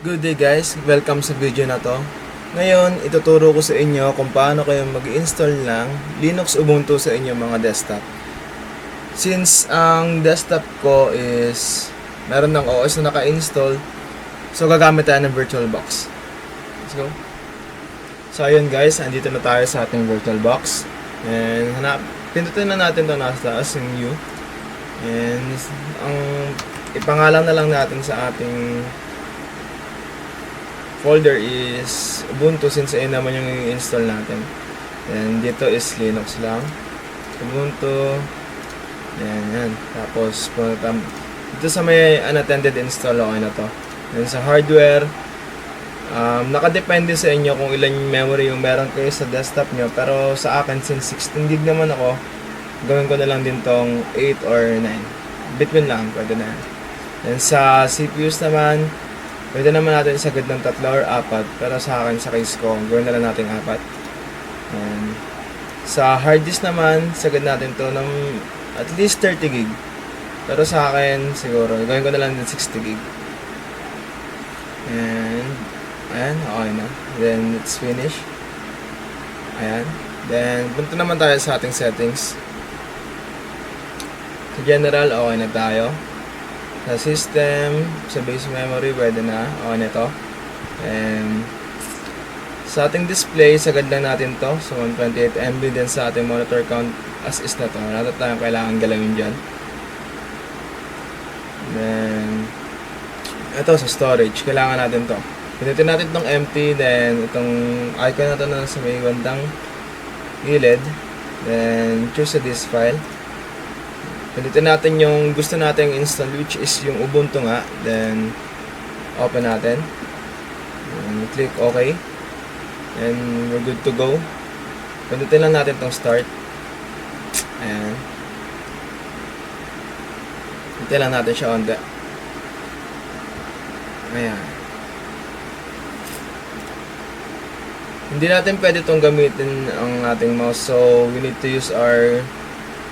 Good day guys, welcome sa video na to. Ngayon, ituturo ko sa inyo kung paano kayo mag-install ng Linux Ubuntu sa inyong mga desktop. Since ang desktop ko is meron ng OS na naka-install, so gagamit tayo ng VirtualBox. Let's go. So ayun guys, andito na tayo sa ating VirtualBox. And pindutin na natin ito nasa taas yung new. And ang ipangalan na lang natin sa ating folder is Ubuntu since ayun naman yung i-install natin. And dito is Linux lang. Ubuntu. Yan. Tapos dito sa may unattended install, okay na to. And sa hardware, nakadepende sa inyo kung ilan yung memory yung meron kayo sa desktop nyo. Pero sa akin, since 16 gig naman ako, gawin ko na lang din tong 8 or 9. Between lang, pwede na yan. And sa CPUs naman, pwede naman natin isagad ng 3 or 4, pero sa akin, sa case ko, gawin na lang natin 4. And sa hard disk naman, sagad natin to ng at least 30 gig. Pero sa akin, siguro, gawin ko na lang din 60 gig. And, ayan, okay na. Then, let's finish. Ayan. Then, punta naman tayo sa ating settings. Sa general, okay na tayo. Sa system, sa base memory, pwede na. Okay na ito. And sa ating display, sagad lang natin to. So 128 MB din sa ating monitor count as is na to. Wala na tayong kailangan galawin dyan. Then ito sa storage, kailangan natin to. Pinutin natin itong empty. Then itong icon na to na sa may bandang gilid. Then choose a disk file. Pindutin natin yung gusto nating install, which is yung Ubuntu nga. Then, open natin. And click OK. And we're good to go. Pindutin lang natin tong start. Ayan. Pindutin lang natin siya on the. Ayan. Hindi natin pwede itong gamitin ang ating mouse. So, we need to use our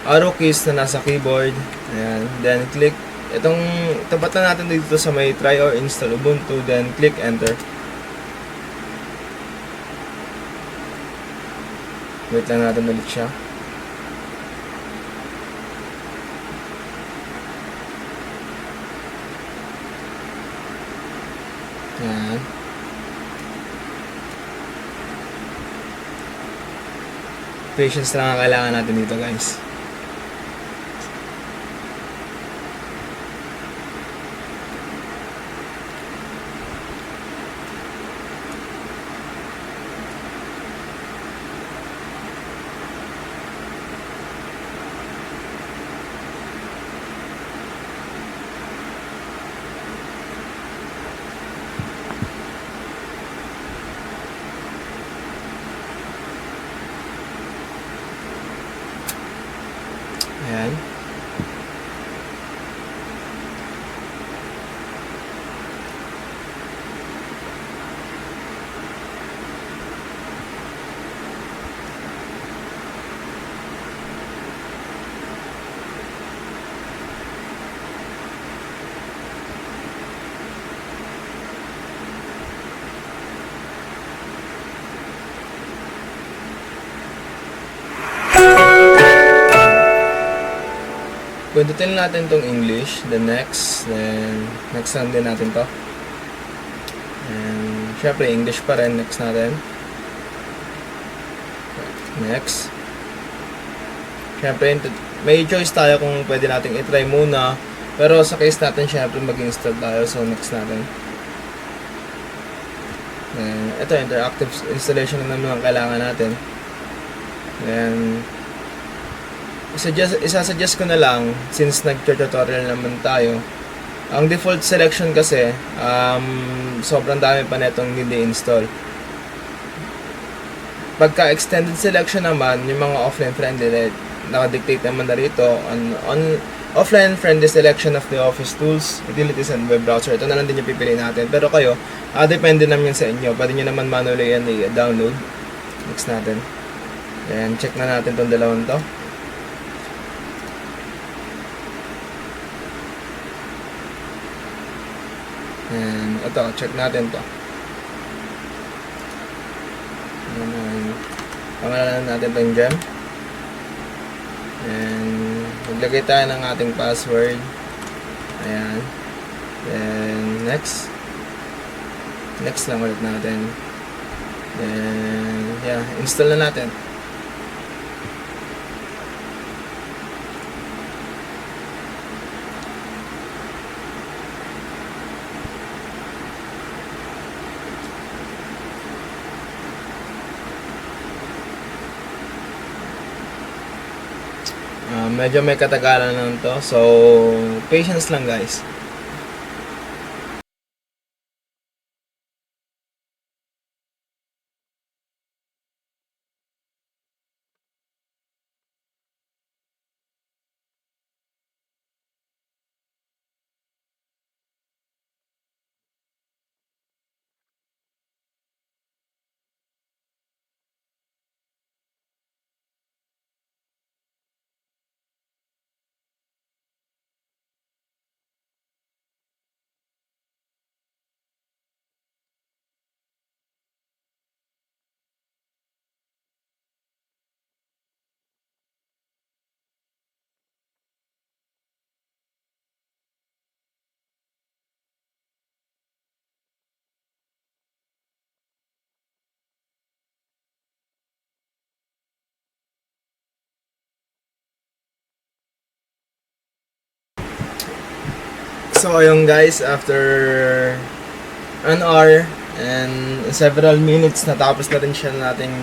arrow keys na nasa keyboard. Ayan. Then click itong tapat na natin dito sa may try or install Ubuntu. Then click enter. Wait lang natin ulit siya. Ayan. Patience lang ang kailangan natin dito guys. Ayan. Pindutin natin tong English, then next lang din natin to. And syempre English pa rin, next natin. Next. Syempre may choice tayo kung pwede nating i-try muna, pero sa case natin syempre mag-install tayo, so next natin. And ito, interactive installation na naman ang kailangan natin. And isasuggest ko na lang, since nag-tutorial naman tayo, ang default selection kasi sobrang dami pa netong hindi install. Pagka extended selection naman, yung mga offline friendly, nakadictate naman na rito on offline friendly selection of the office tools, utilities, and web browser. Ito na lang din yung pipiliin natin, pero kayo, depende naman sa inyo. Pwede nyo naman manually yan i-download. Next natin. Then check na natin tong dalawang to. And ito, check natin to. Pangalanan natin itong gem. And maglagay tayo ng ating password. Ayan. Then next. Next lang ulit natin. Then yeah, install na natin. Medyo may katagalan lang to. So, patience lang guys. So ayun guys, after an hour and several minutes natapos na rin siya nating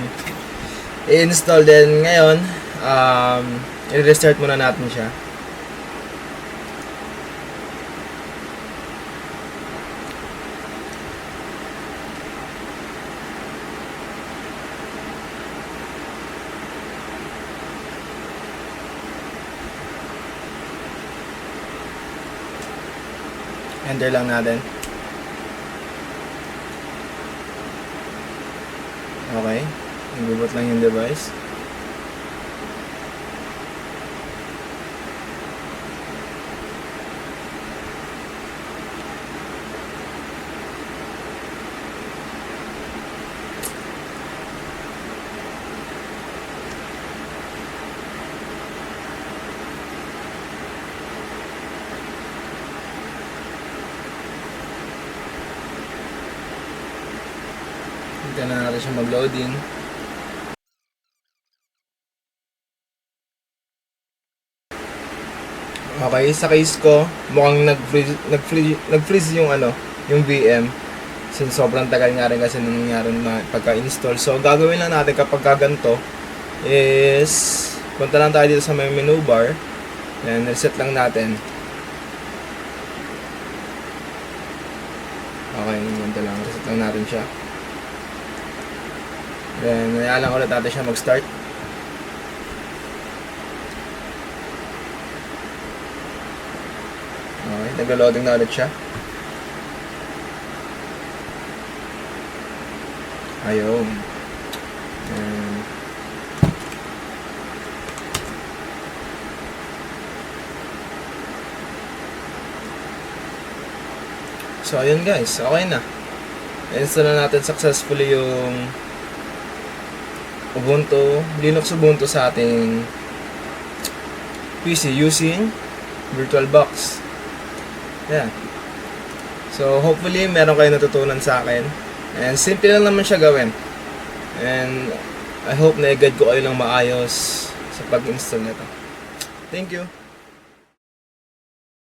i-install. Then ngayon, i-restart muna natin siya. Enter lang natin. Okay. Nag-boot lang yung device. Hintayin na natin siya mag-loading. Okay, sa case ko, mukhang nag-freeze yung yung VM. Since sobrang tagal nga rin kasi nung nangyari na pagka-install. So, gagawin lang natin kapag kaganto is punta lang tayo dito sa may menu bar. And reset lang natin. Okay, ganito lang. Reset lang natin siya. Then, hayaan lang ulit natin siya mag-start. Okay, nag-loading na ulit siya. Ayun. And so, ayun guys. Okay na. Install na natin successfully yung Linux Ubuntu sa ating PC using VirtualBox. Yeah. So, hopefully, meron kayo natutunan sa akin. And simple lang naman siya gawin. And I hope na i-guide ko kayo ng maayos sa pag-install nito. Thank you.